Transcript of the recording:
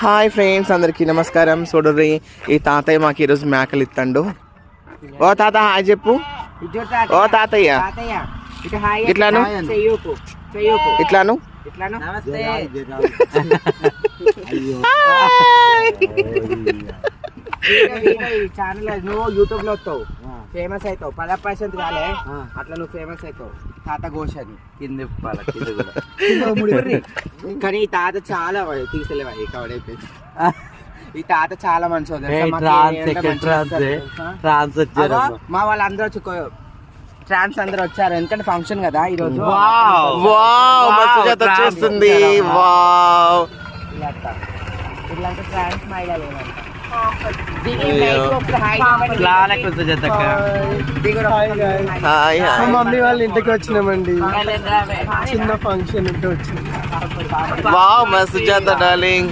Hi friends, అందరికీ నమస్కారం. చూడర్రి, ఈ తాతయ్య మాకు ఈరోజు మేకలు ఇస్తాడు. ఓ తాత హాయ్ చెప్పు. ఓ తాతయ్య ఇట్లాను ఇట్లాను ఛానల్ నువ్వు యూట్యూబ్ లో వస్తావు, ఫేమస్ అవుతావు. 10% కాలే అట్లా నువ్వు ఫేమస్ అవుతావు. తాత ఘోష్ అని కింద కానీ ఈ తాత చాలా తీసుకెళ్ళేవా కవడైపోయి. ఈ తాత చాలా మంచి మా వాళ్ళందరూ వచ్చి ట్రాన్స్ అందరూ వచ్చారు, ఎందుకంటే ఫంక్షన్ కదా ఈ రోజు. వచ్చేస్తుంది. ఇలాంటి ట్రాన్స్ మా ఐడియా లేదంట. మమ్మీ వాళ్ళ ఇంటికి వచ్చినామండి, చిన్న ఫంక్షన్ ఉంటే వచ్చింది. వావ్ మా సుజాత డార్లింగ్.